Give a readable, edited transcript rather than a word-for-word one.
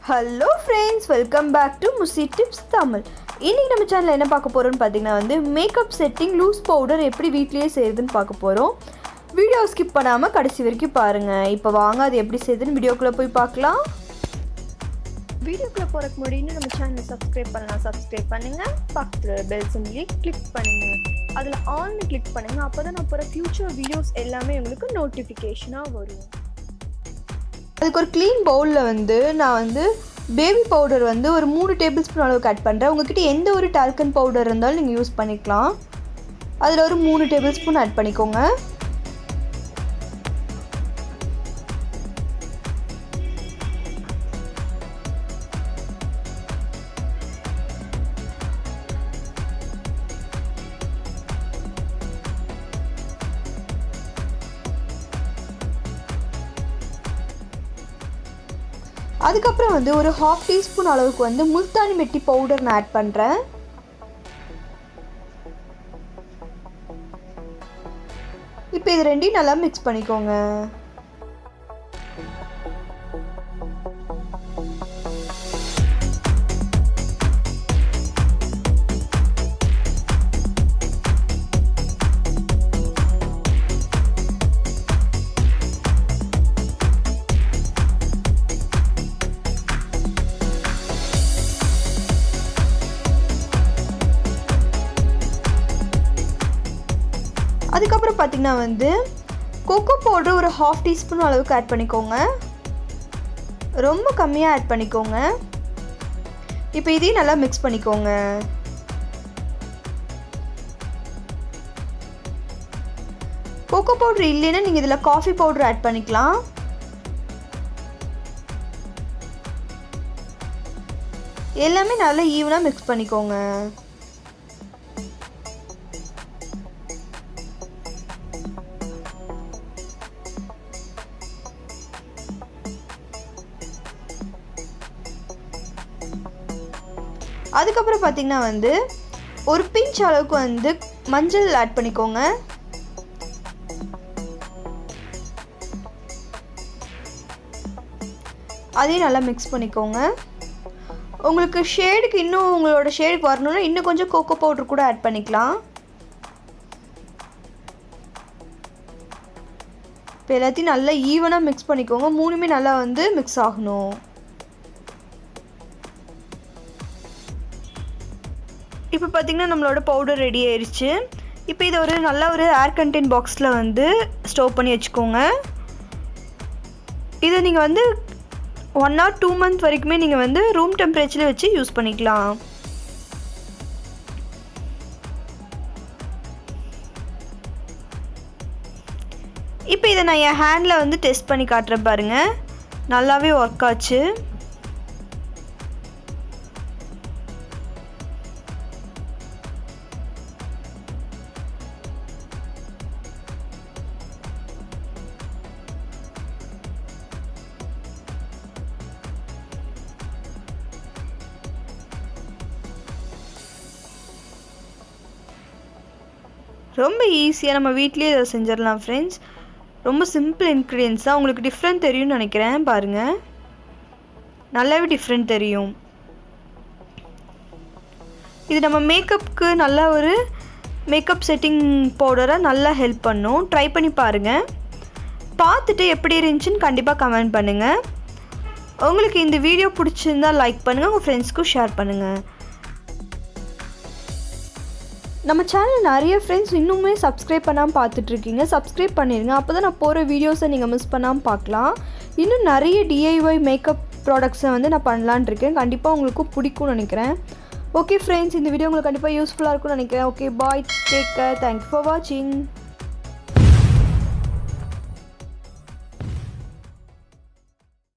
Hello friends, welcome back to முசி tips Tamil. இன்றைக்கி நம்ம சேனலில் என்ன பார்க்க போகிறோம்னு பார்த்தீங்கன்னா மேக்கப் செட்டிங் லூஸ் பவுடர் எப்படி வீட்லேயே செய்யுதுன்னு பார்க்க போகிறோம். வீடியோ ஸ்கிப் பண்ணாமல் கடைசி வரைக்கும் பாருங்கள். இப்போ வாங்க அது எப்படி செய்யுதுன்னு வீடியோக்குள்ளே போய் பார்க்கலாம். வீடியோக்குள்ளே போகிறதுக்கு முன்னாடி நம்ம சேனலை சப்ஸ்கிரைப் பண்ணுங்கள். பக்கத்தில் பெல் சிம்பிளி கிளிக் பண்ணுங்கள். அதில் ஆல்னு கிளிக் பண்ணுங்கள். அப்போ தான் நான் போகிற ஃப்யூச்சர் வீடியோஸ் எல்லாமே உங்களுக்கு நோட்டிஃபிகேஷனாக வரும். அதுக்கு ஒரு க்ளீன் பவுலில் நான் பேபி பவுடர் ஒரு 3 டேபிள் ஸ்பூன் அளவுக்கு ஆட் பண்ணுறேன். உங்கள்கிட்ட எந்த ஒரு டால்கன் பவுடர் இருந்தாலும் நீங்கள் யூஸ் பண்ணிக்கலாம். அதில் ஒரு 3 டேபிள் ஸ்பூன் ஆட் பண்ணிக்கோங்க. அதுக்கப்புறம் ஒரு 1/2 டீஸ்பூன் அளவுக்கு முல்தானி மெட்டி பவுடர் நான் ஆட் பண்ணுறேன். இப்போ இது ரெண்டையும் நல்லா மிக்ஸ் பண்ணிக்கோங்க. அதுக்கப்புறம் பார்த்தீங்கன்னா கோகோ பவுடர் ஒரு 1/2 டீஸ்பூன் அளவுக்கு ஆட் பண்ணிக்கோங்க. ரொம்ப கம்மியாக ஆட் பண்ணிக்கோங்க. இப்போ இதையும் நல்லா மிக்ஸ் பண்ணிக்கோங்க. கோகோ பவுடர் இல்லைன்னா நீங்கள் இதில் காஃபி பவுடர் ஆட் பண்ணிக்கலாம். எல்லாமே நல்லா ஈவனாக மிக்ஸ் பண்ணிக்கோங்க. அதுக்கப்புறம் பார்த்தீங்கன்னா ஒரு பிஞ்ச் அளவுக்கு மஞ்சள் ஆட் பண்ணிக்கோங்க. அதையும் நல்லா மிக்ஸ் பண்ணிக்கோங்க. உங்களுக்கு ஷேடுக்கு உங்களோட ஷேடுக்கு வரணும்னா இன்னும் கொஞ்சம் கோகோ பவுடர் கூட ஆட் பண்ணிக்கலாம். இப்போ எல்லாத்தையும் நல்லா ஈவனாக மிக்ஸ் பண்ணிக்கோங்க. மூணுமே நல்லா மிக்ஸ் ஆகணும். இப்போ பார்த்திங்கன்னா நம்மளோட பவுடர் ரெடி ஆயிடுச்சு. இப்போ இதை நல்ல ஒரு ஏர் கண்டெய்ன் பாக்ஸில் ஸ்டோர் பண்ணி வச்சுக்கோங்க. இதை நீங்கள் 1 or 2 months வரைக்குமே நீங்கள் ரூம் டெம்பரேச்சரில் வச்சு யூஸ் பண்ணிக்கலாம். இப்போ இதை நான் என் ஹேண்டில் டெஸ்ட் பண்ணி காட்டுறேன் பாருங்கள். நல்லாவே ஒர்க் ஆச்சு. ரொம்ப ஈஸியாக நம்ம வீட்லேயே இதை செஞ்சிடலாம் ஃப்ரெண்ட்ஸ். ரொம்ப சிம்பிள் இன்க்ரீடியன்ஸ் தான். உங்களுக்கு டிஃப்ரெண்ட் தெரியும்னு நினைக்கிறேன். பாருங்கள், நல்லாவே டிஃப்ரெண்ட் தெரியும். இது நம்ம மேக்கப்புக்கு நல்ல ஒரு மேக்கப் செட்டிங் பவுடராக நல்லா ஹெல்ப் பண்ணும். ட்ரை பண்ணி பாருங்கள். பார்த்துட்டு எப்படி இருந்துச்சுன்னு கண்டிப்பாக கமெண்ட் பண்ணுங்கள். உங்களுக்கு இந்த வீடியோ பிடிச்சிருந்தால் லைக் பண்ணுங்கள். உங்கள் ஃப்ரெண்ட்ஸ்க்கும் ஷேர் பண்ணுங்கள். நம்ம சேனல் நிறைய ஃப்ரெண்ட்ஸ் இன்னுமே சப்ஸ்கிரைப் பண்ணாமல் பார்த்துட்ருக்கீங்க. சப்ஸ்கிரைப் பண்ணிடுங்க. அப்போ தான் நான் போகிற வீடியோஸை நீங்கள் மிஸ் பண்ணாமல் பார்க்கலாம். இன்னும் நிறைய DIY மேக்கப் ப்ராடக்ட்ஸை நான் பண்ணலான் இருக்கேன். கண்டிப்பாக உங்களுக்கு பிடிக்கும்னு நினைக்கிறேன். ஓகே ஃப்ரெண்ட்ஸ், இந்த வீடியோ உங்களுக்கு கண்டிப்பாக யூஸ்ஃபுல்லாக இருக்கும்னு நினைக்கிறேன். Okay, bye, take care, thank you for வாட்சிங்.